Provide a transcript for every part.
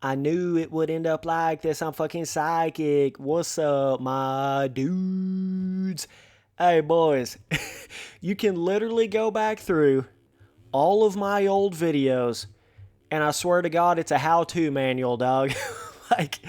I knew it would end up like this. I'm fucking psychic. What's up, my dudes? Hey, boys. You can literally go back through all of my old videos, and I swear to God, it's a how-to manual, dog. Like,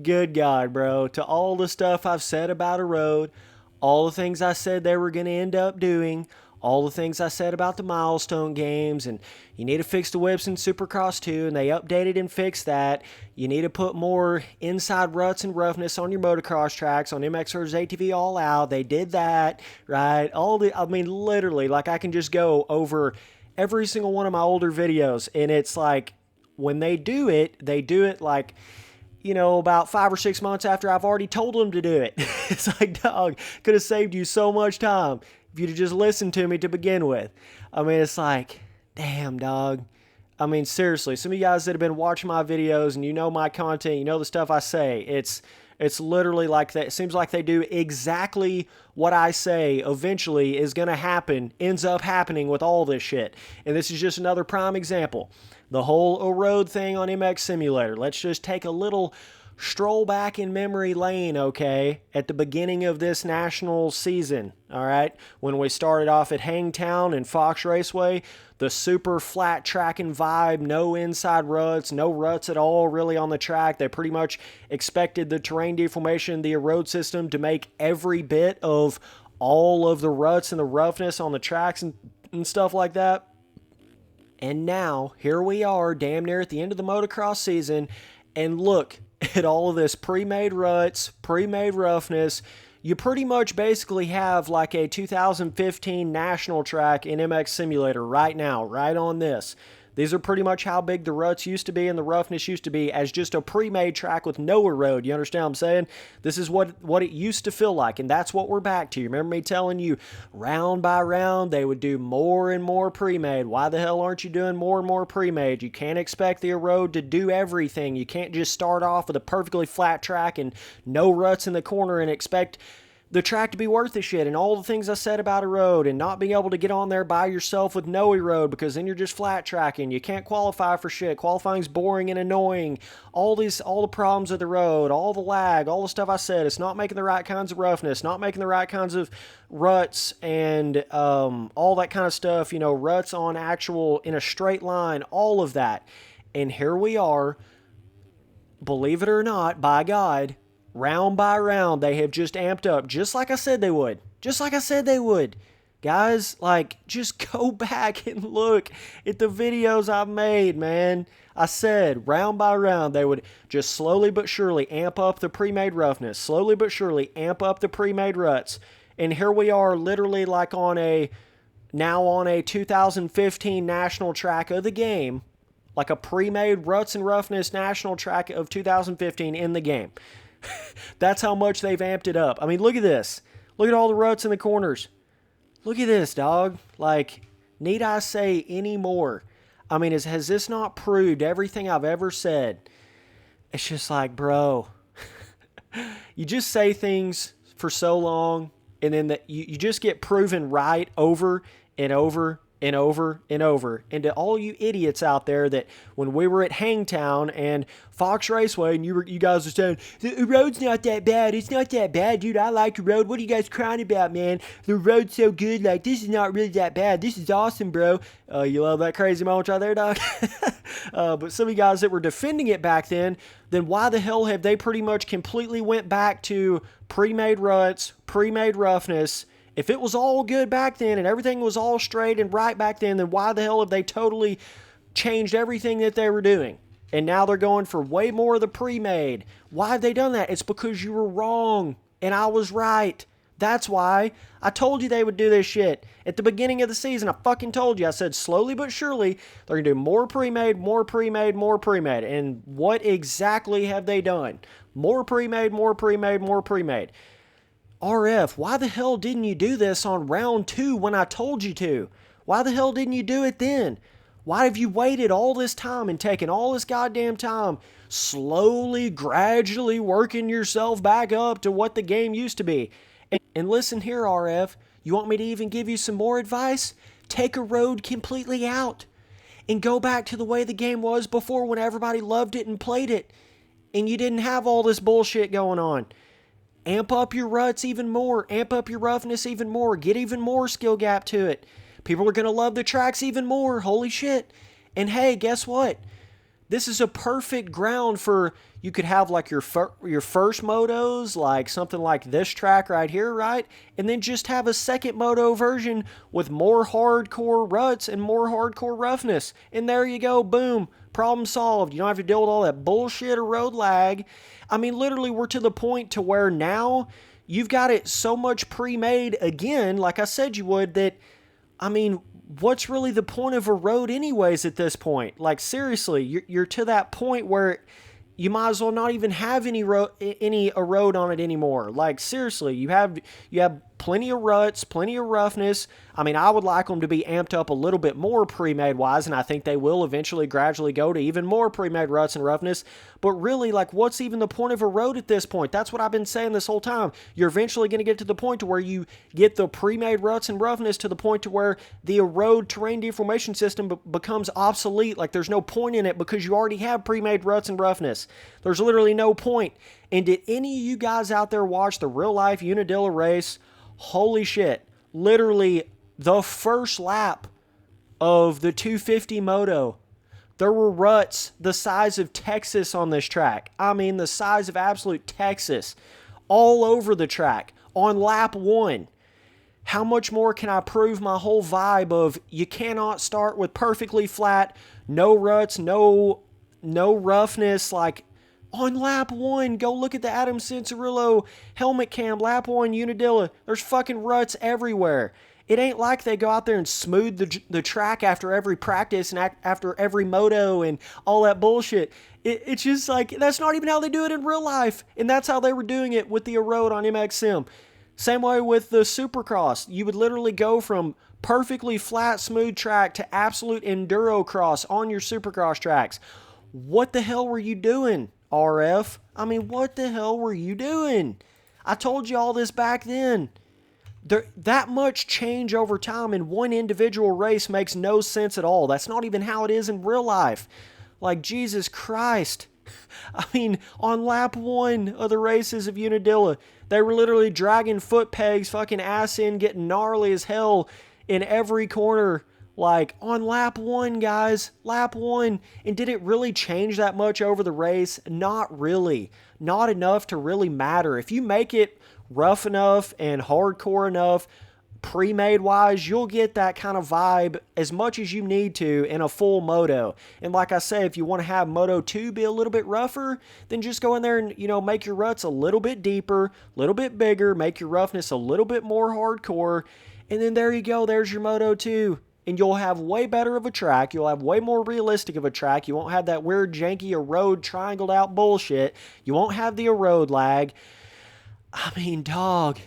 good God, bro. To all the stuff I've said about Erode, all the things I said they were going to end up doing, all the things I said about the milestone games, and you need to fix the whips in Supercross 2, and they updated and fixed that. You need to put more inside ruts and roughness on your motocross tracks on MX vs ATV All Out. They did that, right? Literally, like I can just go over every single one of my older videos, and it's like when they do it like, about 5 or 6 months after I've already told them to do it. It's like, dog, could have saved you so much time if you'd have just listened to me to begin with. It's like, damn, dog. Seriously, some of you guys that have been watching my videos and you know my content, you know the stuff I say, it's literally like that. It seems like they do exactly what I say eventually is going to happen, ends up happening with all this shit. And this is just another prime example. The whole Erode thing on MX Simulator. Let's just take a little stroll back in memory lane, okay, at the beginning of this national season, all right? When we started off at Hangtown and Fox Raceway, the super flat tracking vibe, no inside ruts, no ruts at all really on the track. They pretty much expected the terrain deformation, the Erode system to make every bit of all of the ruts and the roughness on the tracks and stuff like that. And now, here we are, damn near at the end of the motocross season, and look at all of this pre-made ruts, pre-made roughness. You pretty much basically have like a 2015 national track in MX Simulator right now, right on this. These are pretty much how big the ruts used to be and the roughness used to be as just a pre-made track with no Erode. You understand what I'm saying? This is what it used to feel like, and that's what we're back to. You remember me telling you, round by round, they would do more and more pre-made. Why the hell aren't you doing more and more pre-made? You can't expect the Erode to do everything. You can't just start off with a perfectly flat track and no ruts in the corner and expect the track to be worth the shit, and all the things I said about Erode, and not being able to get on there by yourself with no Erode, because then you're just flat tracking. You can't qualify for shit. Qualifying's boring and annoying. All the problems of the road, all the lag, all the stuff I said. It's not making the right kinds of roughness, not making the right kinds of ruts, and all that kind of stuff. Ruts on actual in a straight line, all of that. And here we are, believe it or not, by God, round by round, they have just amped up, just like I said they would. Just like I said they would. Guys, just go back and look at the videos I've made, man. I said, round by round, they would just slowly but surely amp up the pre-made roughness. Slowly but surely amp up the pre-made ruts. And here we are, literally like on a 2015 national track of the game. Like a pre-made ruts and roughness national track of 2015 in the game. That's how much they've amped it up. Look at this. Look at all the ruts in the corners. Look at this, dog. Need I say any more? Has this not proved everything I've ever said? It's just like, bro, you just say things for so long, and then you just get proven right over and over and over and over. And to all you idiots out there that when we were at Hangtown and Fox Raceway and you guys were saying, the road's not that bad. It's not that bad, dude. I like the road. What are you guys crying about, man? The road's so good. This is not really that bad. This is awesome, bro. You love that crazy moment right there, dog? But some of you guys that were defending it back then why the hell have they pretty much completely went back to pre-made ruts, pre-made roughness? If it was all good back then and everything was all straight and right back then why the hell have they totally changed everything that they were doing? And now they're going for way more of the pre-made. Why have they done that? It's because you were wrong and I was right. That's why. I told you they would do this shit. At the beginning of the season, I fucking told you. I said slowly but surely, they're going to do more pre-made, more pre-made, more pre-made. And what exactly have they done? More pre-made, more pre-made, more pre-made. RF, why the hell didn't you do this on round 2 when I told you to? Why the hell didn't you do it then? Why have you waited all this time and taken all this goddamn time slowly, gradually working yourself back up to what the game used to be? And listen here, RF, you want me to even give you some more advice? Take Erode completely out. and go back to the way the game was before when everybody loved it and played it. And you didn't have all this bullshit going on. Amp up your ruts even more. Amp up your roughness even more. Get even more skill gap to it. People are going to love the tracks even more. Holy shit. And hey, guess what? This is a perfect ground for, you could have like your first motos, like something like this track right here, right? And then just have a second moto version with more hardcore ruts and more hardcore roughness. And there you go, boom, problem solved. You don't have to deal with all that bullshit or road lag. I mean, literally, we're to the point to where now you've got it so much pre-made again, like I said you would, that, I mean, what's really the point of a road anyways at this point? Like, seriously, you're to that point where you might as well not even have any erode on it anymore. Like, seriously, you have plenty of ruts, plenty of roughness. I mean, I would like them to be amped up a little bit more pre-made wise, and I think they will eventually gradually go to even more pre-made ruts and roughness. But really, like, what's even the point of a road at this point? That's what I've been saying this whole time. You're eventually going to get to the point to where you get the pre-made ruts and roughness to the point to where the erode terrain deformation system becomes obsolete. Like, there's no point in it because you already have pre-made ruts and roughness. There's literally no point. And did any of you guys out there watch the real-life Unadilla race? Holy shit. Literally, the first lap of the 250 moto, there were ruts the size of Texas on this track. I mean, the size of absolute Texas all over the track on lap 1. How much more can I prove my whole vibe of you cannot start with perfectly flat, no ruts, no roughness, like on lap 1, go look at the Adam Cincerillo helmet cam, lap 1, Unadilla. There's fucking ruts everywhere. It ain't like they go out there and smooth the track after every practice and after every moto and all that bullshit. It's just like, that's not even how they do it in real life. And that's how they were doing it with the Erode on MXM. Same way with the Supercross. You would literally go from perfectly flat, smooth track to absolute enduro cross on your Supercross tracks. What the hell were you doing, RF? I mean, what the hell were you doing? I told you all this back then. That much change over time in one individual race makes no sense at all. That's not even how it is in real life. Like, Jesus Christ. I mean, on lap 1 of the races of Unadilla, they were literally dragging foot pegs, fucking ass in, getting gnarly as hell in every corner. Like, on lap 1, guys. Lap 1. And did it really change that much over the race? Not really. Not enough to really matter. If you make it rough enough and hardcore enough, pre-made wise, you'll get that kind of vibe as much as you need to in a full moto. And like I say, if you want to have Moto 2 be a little bit rougher, then just go in there and, make your ruts a little bit deeper, a little bit bigger, make your roughness a little bit more hardcore, and then there you go, there's your Moto 2. And you'll have way better of a track. You'll have way more realistic of a track. You won't have that weird, janky erode, triangled out bullshit. You won't have the erode lag. I mean, dog,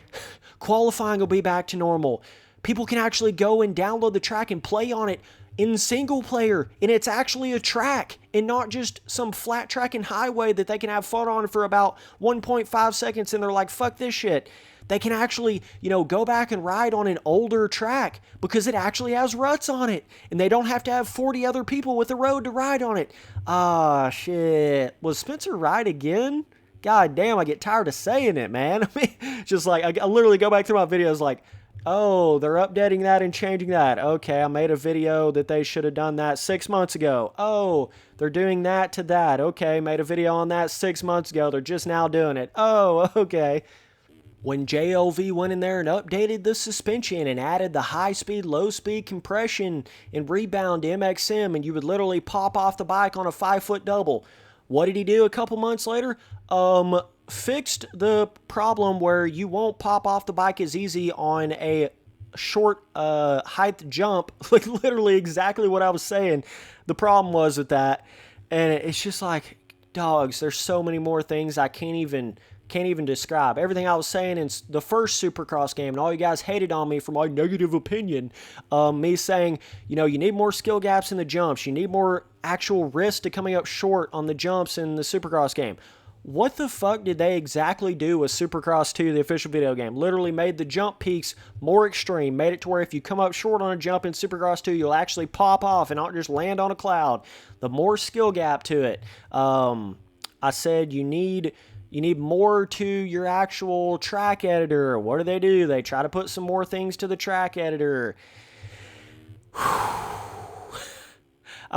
qualifying will be back to normal. People can actually go and download the track and play on it in single player, and it's actually a track and not just some flat track and highway that they can have fun on for about 1.5 seconds and they're like, fuck this shit. They can actually, go back and ride on an older track because it actually has ruts on it, and they don't have to have 40 other people with a road to ride on it. Ah, shit. Was Spencer right again? God damn, I get tired of saying it, man. I mean, just like, I literally go back through my videos like, oh, they're updating that and changing that. Okay, I made a video that they should have done that 6 months ago. Oh, they're doing that to that. Okay, made a video on that 6 months ago. They're just now doing it. Oh, okay. When JLV went in there and updated the suspension and added the high-speed, low-speed compression and rebound to MXM, and you would literally pop off the bike on a 5-foot double, what did he do a couple months later? Fixed the problem where you won't pop off the bike as easy on a short height jump. Like, literally exactly what I was saying. The problem was with that. And it's just like, dogs, there's so many more things I can't even describe. Everything I was saying in the first Supercross game, and all you guys hated on me for my negative opinion, me saying, you need more skill gaps in the jumps. You need more actual risk to coming up short on the jumps in the Supercross game. What the fuck did they exactly do with Supercross 2, the official video game? Literally made the jump peaks more extreme, made it to where if you come up short on a jump in Supercross 2, you'll actually pop off and not just land on a cloud. The more skill gap to it. I said you need more to your actual track editor. What do? They try to put some more things to the track editor. I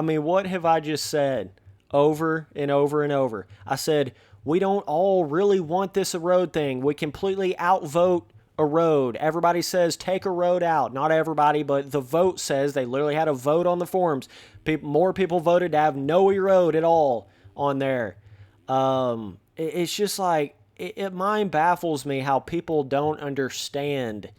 mean, what have I just said over and over and over? I said, we don't all really want this Erode thing. We completely outvote Erode. Everybody says take Erode out. Not everybody, but the vote says, they literally had a vote on the forums. More people voted to have no Erode at all on there. It's just like, it mind baffles me how people don't understand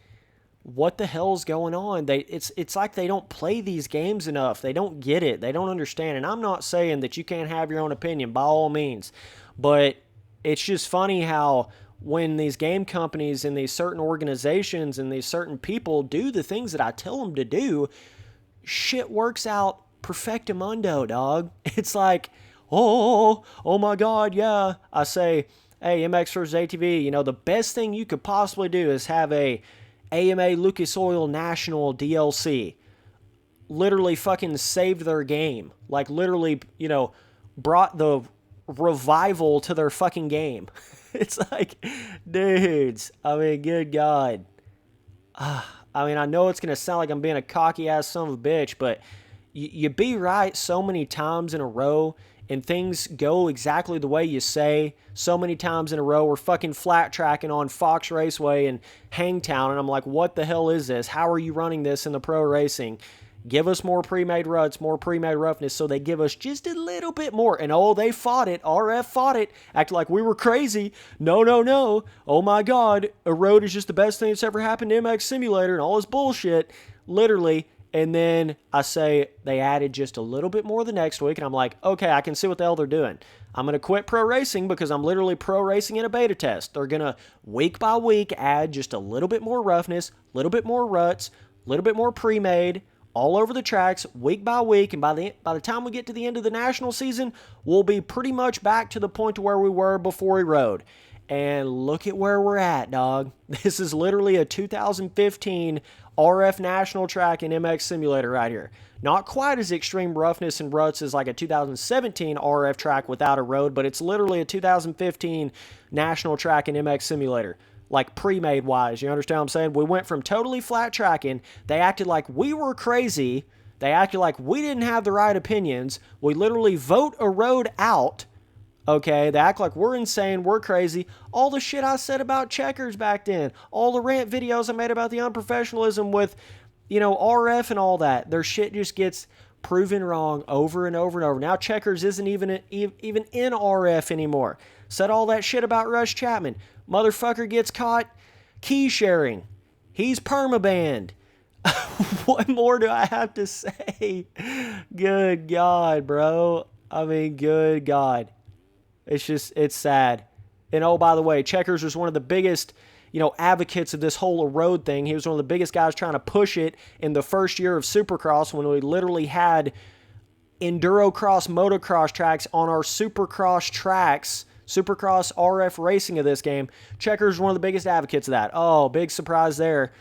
what the hell's going on. It's like they don't play these games enough. They don't get it. They don't understand. And I'm not saying that you can't have your own opinion, by all means. But it's just funny how when these game companies and these certain organizations and these certain people do the things that I tell them to do, shit works out perfectamundo, dog. It's like, oh my God, yeah. I say, hey, MX vs. ATV, the best thing you could possibly do is have a AMA Lucas Oil National DLC. Literally fucking saved their game. Like, literally, brought the revival to their fucking game. It's like, dudes, I mean, good God. I mean, I know it's going to sound like I'm being a cocky-ass son of a bitch, but you be right so many times in a row, and things go exactly the way you say. So many times in a row, we're fucking flat tracking on Fox Raceway and Hangtown, and I'm like, what the hell is this? How are you running this in the pro racing? Give us more pre-made ruts, more pre-made roughness, so they give us just a little bit more. And they fought it. RF fought it. Acted like we were crazy. No. Oh my God. Erode is just the best thing that's ever happened to MX Simulator and all this bullshit. Literally. And then I say they added just a little bit more the next week, and I'm like, okay, I can see what the hell they're doing. I'm going to quit pro racing because I'm literally pro racing in a beta test. They're going to, week by week, add just a little bit more roughness, a little bit more ruts, a little bit more pre-made, all over the tracks, week by week, and by the time we get to the end of the national season, we'll be pretty much back to the point to where we were before Erode. And look at where we're at, dog. This is literally a 2015 RF national track in MX Simulator right here. Not quite as extreme roughness and ruts as like a 2017 RF track without Erode, but it's literally a 2015 national track in MX Simulator. Like pre-made wise, you understand what I'm saying? We went from totally flat tracking. They acted like we were crazy. They acted like we didn't have the right opinions. We literally vote Erode out. Okay, they act like we're insane, we're crazy. All the shit I said about checkers back then. All the rant videos I made about the unprofessionalism with, RF and all that. Their shit just gets proven wrong over and over and over. Now checkers isn't even in RF anymore. Said all that shit about Rush Chapman. Motherfucker gets caught key sharing. He's permabanned. What more do I have to say? Good God, bro. I mean, good God. It's sad. And by the way, Checkers was one of the biggest, advocates of this whole Erode thing. He was one of the biggest guys trying to push it in the first year of Supercross when we literally had Endurocross, motocross tracks on our Supercross tracks. Supercross RF racing of this game. Checkers is one of the biggest advocates of that. Oh, big surprise there.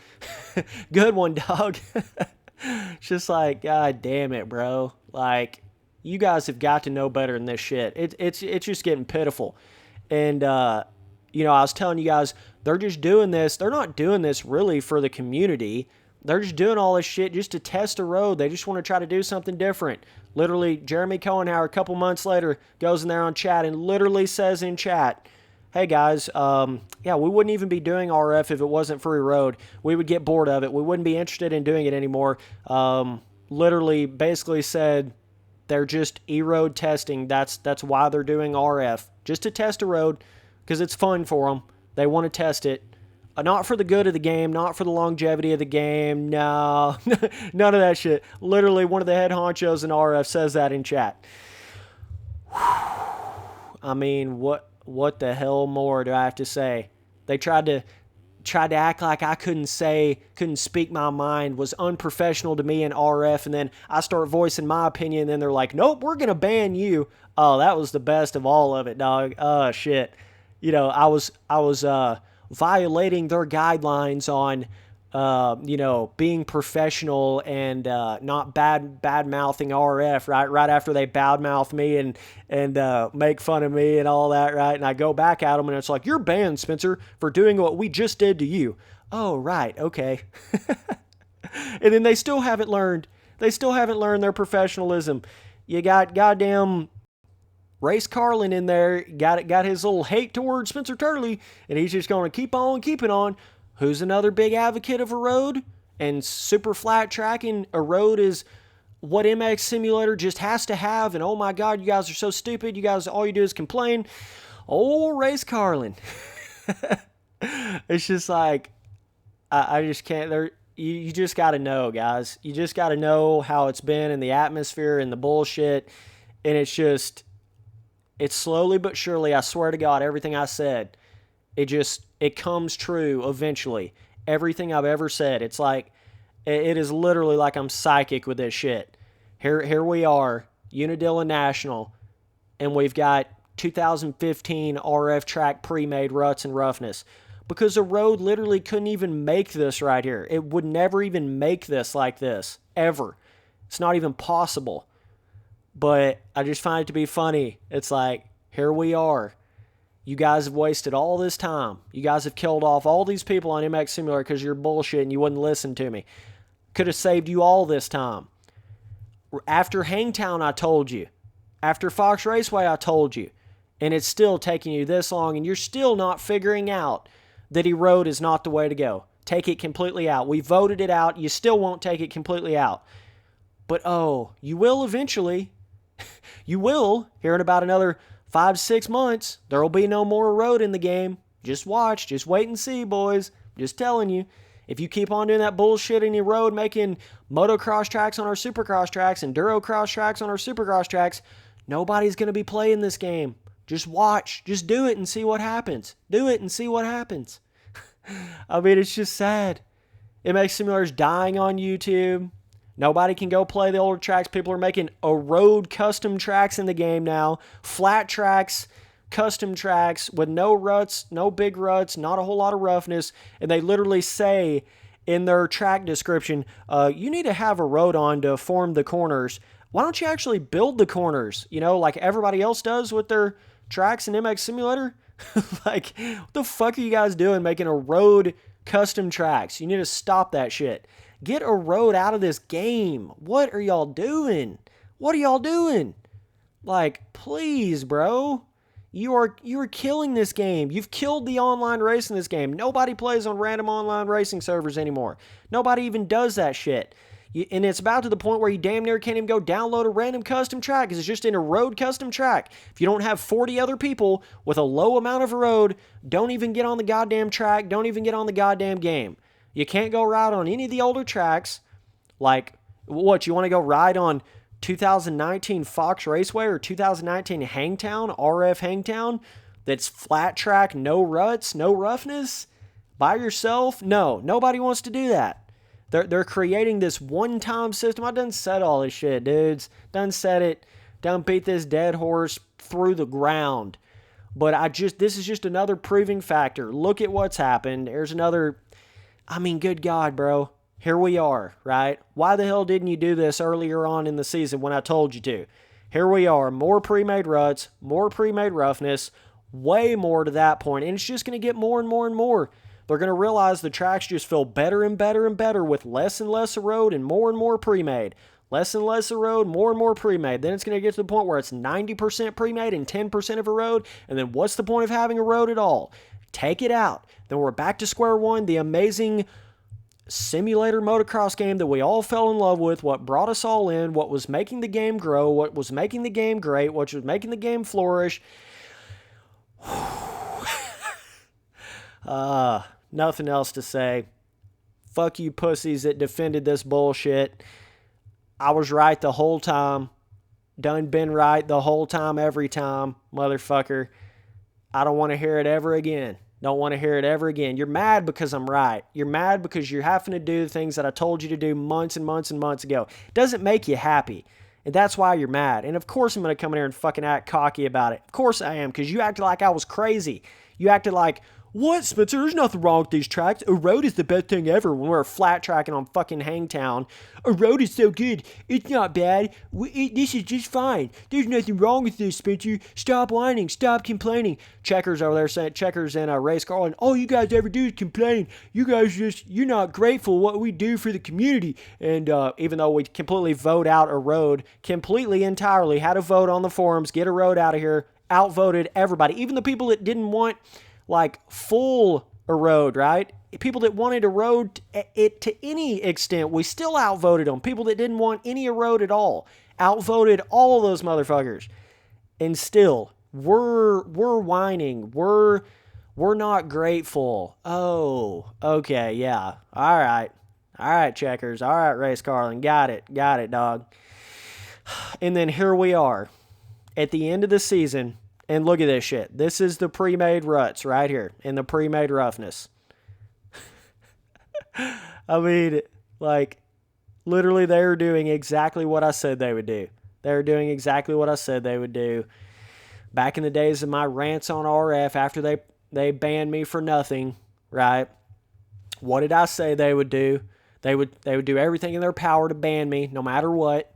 Good one, dog. It's just like, God damn it, bro. Like, you guys have got to know better than this shit. It's just getting pitiful. And, I was telling you guys, they're just doing this. They're not doing this really for the community. They're just doing all this shit just to test Erode. They just want to try to do something different. Literally, Jeremy Cohenhauer, a couple months later, goes in there on chat and literally says in chat, hey guys, we wouldn't even be doing RF if it wasn't for Erode. We would get bored of it. We wouldn't be interested in doing it anymore. Literally, basically said they're just Erode testing. That's why they're doing RF. Just to test Erode, because it's fun for them. They want to test it. Not for the good of the game, not for the longevity of the game, no. None of that shit. Literally, one of the head honchos in RF says that in chat. I mean, what the hell more do I have to say? They tried to tried to act like I couldn't speak my mind, was unprofessional to me in RF, and then I start voicing my opinion, and then they're like, nope, we're going to ban you. Oh, that was the best of all of it, dog. Oh, shit. I was violating their guidelines on, being professional and not bad mouthing RF, right after they bad mouth me and make fun of me and all that, right? And I go back at them and it's like, you're banned, Spencer, for doing what we just did to you. Oh, right, okay. And then they still haven't learned their professionalism. You got goddamn Race Carlin in there, got his little hate towards Spencer Turley, and he's just going to keep on keeping on. Who's another big advocate of Erode and super flat tracking? Erode is what MX Simulator just has to have, and oh my God, you guys are so stupid. You guys, all you do is complain. Oh, Race Carlin. It's just like, I just can't. You just got to know, guys. You just got to know how it's been in the atmosphere and the bullshit, and it's slowly but surely, I swear to God, everything I said, it comes true eventually. Everything I've ever said. It's like, it is literally like I'm psychic with this shit. Here we are, Unadilla National, and we've got 2015 RF track pre-made ruts and roughness. Because the road literally couldn't even make this right here. It would never even make this like this, ever. It's not even possible. But I just find it to be funny. It's like, here we are. You guys have wasted all this time. You guys have killed off all these people on MX Simulator because you're bullshit and you wouldn't listen to me. Could have saved you all this time. After Hangtown, I told you. After Fox Raceway, I told you. And it's still taking you this long, and you're still not figuring out that Erode is not the way to go. Take it completely out. We voted it out. You still won't take it completely out. But oh, you will eventually. You will, here in about another 5-6 months, there will be no more Erode in the game. Just watch. Just wait and see, boys. Just telling you. If you keep on doing that bullshit in Erode, making motocross tracks on our supercross tracks and Durocross tracks on our supercross tracks, nobody's going to be playing this game. Just watch. Just do it and see what happens. Do it and see what happens. I mean, it's just sad. MX Simulator's dying on YouTube. Nobody can go play the older tracks. People are making Erode custom tracks in the game now. Flat tracks, custom tracks with no ruts, no big ruts, not a whole lot of roughness. And they literally say in their track description, you need to have Erode on to form the corners. Why don't you actually build the corners? Like everybody else does with their tracks in MX Simulator? Like, what the fuck are you guys doing making Erode custom tracks? You need to stop that shit. Get Erode out of this game. What are y'all doing? What are y'all doing? Like, please, bro. You are killing this game. You've killed the online race in this game. Nobody plays on random online racing servers anymore. Nobody even does that shit. And it's about to the point where you damn near can't even go download a random custom track because it's just an Erode custom track. If you don't have 40 other people with a low amount of Erode, don't even get on the goddamn track. Don't even get on the goddamn game. You can't go ride on any of the older tracks. Like, what, you want to go ride on 2019 Fox Raceway or 2019 Hangtown, RF Hangtown, that's flat track, no ruts, no roughness, by yourself? No, nobody wants to do that. They're creating this one-time system. I done said all this shit, dudes. Done said it. Done beat this dead horse through the ground. But this is just another proving factor. Look at what's happened. There's another, good God, bro. Here we are, right? Why the hell didn't you do this earlier on in the season when I told you to? Here we are. More pre-made ruts, more pre-made roughness, way more to that point. And it's just going to get more and more and more. They're going to realize the tracks just feel better and better and better with less and less Erode and more pre-made. Less and less Erode, more and more pre-made. Then it's going to get to the point where it's 90% pre-made and 10% of Erode. And then what's the point of having Erode at all? Take it out. Then we're back to square one. The amazing simulator motocross game that we all fell in love with, what brought us all in, what was making the game grow, what was making the game great, what was making the game flourish. Nothing else to say. Fuck you pussies that defended this bullshit. I was right the whole time. Done been right the whole time, every time, motherfucker. I don't want to hear it ever again. Don't want to hear it ever again. You're mad because I'm right. You're mad because you're having to do the things that I told you to do months and months and months ago. It doesn't make you happy. And that's why you're mad. And of course I'm going to come in here and fucking act cocky about it. Of course I am, because you acted like I was crazy. You acted like, what, Spencer? There's nothing wrong with these tracks. Erode is the best thing ever when we're flat tracking on fucking Hangtown. Erode is so good. It's not bad. This is just fine. There's nothing wrong with this, Spencer. Stop whining. Stop complaining. Checkers over there saying, Checkers and Race Carlin, all you guys ever do is complain. You guys you're not grateful what we do for the community. And even though we completely vote out Erode, completely, entirely, had a vote on the forums, get Erode out of here, outvoted everybody. Even the people that didn't want like full Erode, right? People that wanted Erode it to any extent, we still outvoted them. People that didn't want any Erode at all, outvoted all of those motherfuckers. And still, we're whining. We're not grateful. Oh, okay, yeah. All right, Checkers. All right, Race Carlin. Got it, dog. And then here we are at the end of the season. And look at this shit. This is the pre-made ruts right here in the pre-made roughness. I mean, like, literally they were doing exactly what I said they would do. They were doing exactly what I said they would do. Back in the days of my rants on RF after they banned me for nothing, right? What did I say they would do? They would do everything in their power to ban me no matter what.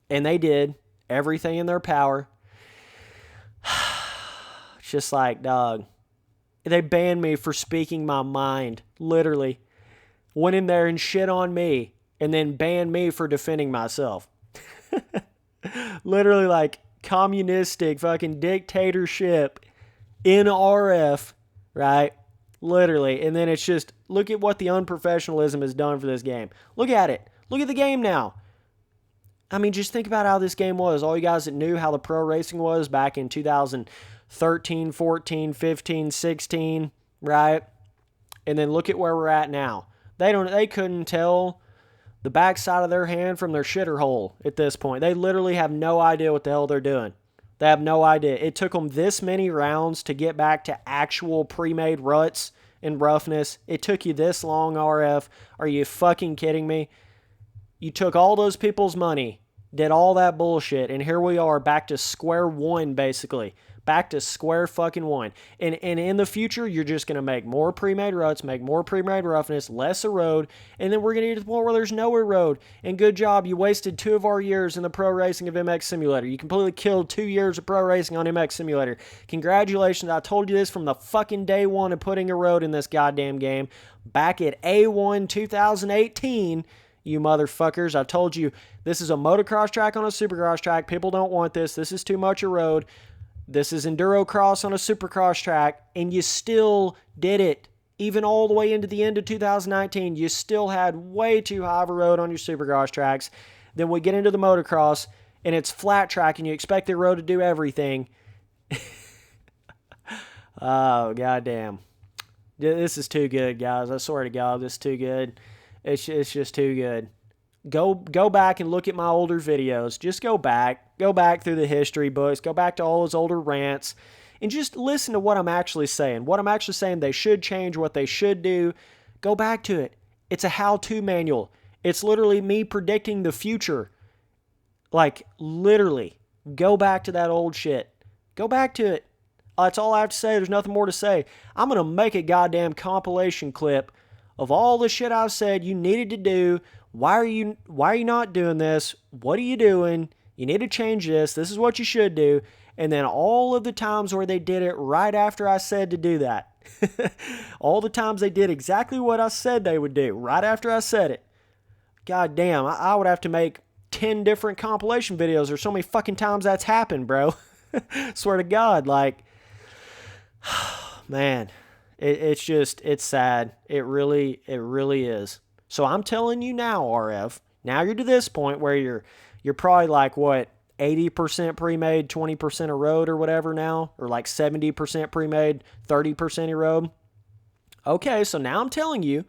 And they did everything in their power. It's just like, dog, they banned me for speaking my mind, literally. Went in there and shit on me, and then banned me for defending myself. Literally like communistic fucking dictatorship in RF, right? Literally. And then it's just, look at what the unprofessionalism has done for this game. Look at it. Look at the game now. I mean, just think about how this game was. All you guys that knew how the pro racing was back in 2013, 14, 15, 16, right? And then look at where we're at now. They couldn't tell the backside of their hand from their shitter hole at this point. They literally have no idea what the hell they're doing. They have no idea. It took them this many rounds to get back to actual pre-made ruts and roughness. It took you this long, RF. Are you fucking kidding me? You took all those people's money, did all that bullshit, and here we are back to square one, basically. Back to square fucking one. And in the future, you're just going to make more pre-made ruts, make more pre-made roughness, less erode, and then we're going to get to the point where there's no erode. And good job, you wasted 2 of our years in the pro racing of MX Simulator. You completely killed 2 years of pro racing on MX Simulator. Congratulations, I told you this from the fucking day one of putting erode in this goddamn game. Back at A1 2018, you motherfuckers. I told you, this is a motocross track on a supercross track. People don't want this. This is too much erode. This is enduro cross on a supercross track, and you still did it. Even all the way into the end of 2019, you still had way too high of a road on your supercross tracks. Then we get into the motocross, and it's flat track, and you expect the road to do everything. Oh, goddamn. This is too good, guys. I swear to God, this is too good. It's just too good. Go back and look at my older videos. Just go back through the history books, go back to all those older rants, and just listen to what I'm actually saying. What I'm actually saying they should change, what they should do. Go back to it. It's a how-to manual. It's literally me predicting the future. Like, literally. Go back to that old shit. Go back to it. That's all I have to say. There's nothing more to say. I'm going to make a goddamn compilation clip of all the shit I've said you needed to do. Why are you not doing this? What are you doing? You need to change this. This is what you should do. And then all of the times where they did it right after I said to do that. All the times they did exactly what I said they would do right after I said it. God damn, I would have to make 10 different compilation videos. There's so many fucking times that's happened, bro. Swear to God, like, man, it's sad. It really is. So I'm telling you now, RF, now you're to this point where you're probably like, what, 80% pre-made, 20% erode or whatever now, or like 70% pre-made, 30% erode. Okay, so now I'm telling you,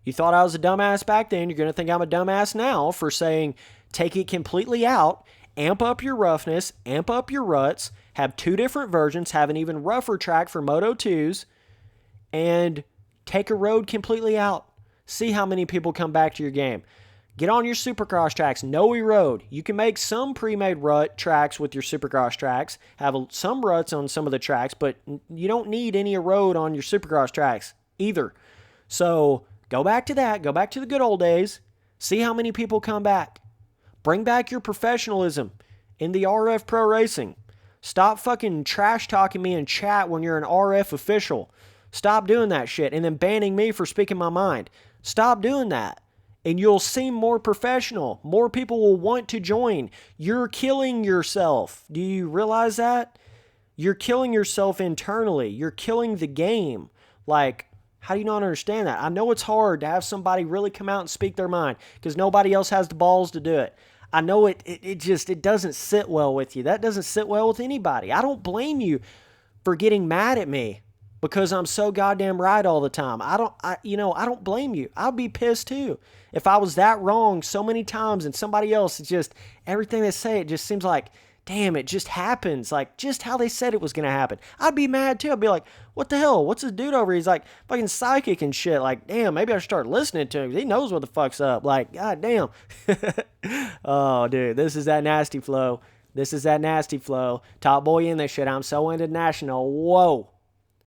you thought I was a dumbass back then, you're going to think I'm a dumbass now for saying take it completely out, amp up your roughness, amp up your ruts, have 2 different versions, have an even rougher track for Moto 2s, and take Erode completely out. See how many people come back to your game. Get on your Supercross tracks. No Erode. You can make some pre-made rut tracks with your Supercross tracks. Have some ruts on some of the tracks, but you don't need any Erode on your Supercross tracks either. So go back to that. Go back to the good old days. See how many people come back. Bring back your professionalism in the RF Pro Racing. Stop fucking trash talking me in chat when you're an RF official. Stop doing that shit and then banning me for speaking my mind. Stop doing that. And you'll seem more professional. More people will want to join. You're killing yourself. Do you realize that? You're killing yourself internally. You're killing the game. Like, how do you not understand that? I know it's hard to have somebody really come out and speak their mind because nobody else has the balls to do it. I know it doesn't sit well with you. That doesn't sit well with anybody. I don't blame you for getting mad at me because I'm so goddamn right all the time. I don't blame you. I'd be pissed too. If I was that wrong so many times and somebody else, it's just, everything they say, it just seems like, damn, it just happens. Like, just how they said it was going to happen. I'd be mad too. I'd be like, what the hell? What's this dude over here? He's like fucking psychic and shit. Like, damn, maybe I should start listening to him. He knows what the fuck's up. Like, god damn. Oh, dude, this is that nasty flow. This is that nasty flow. Top boy in this shit. I'm so into national. Whoa.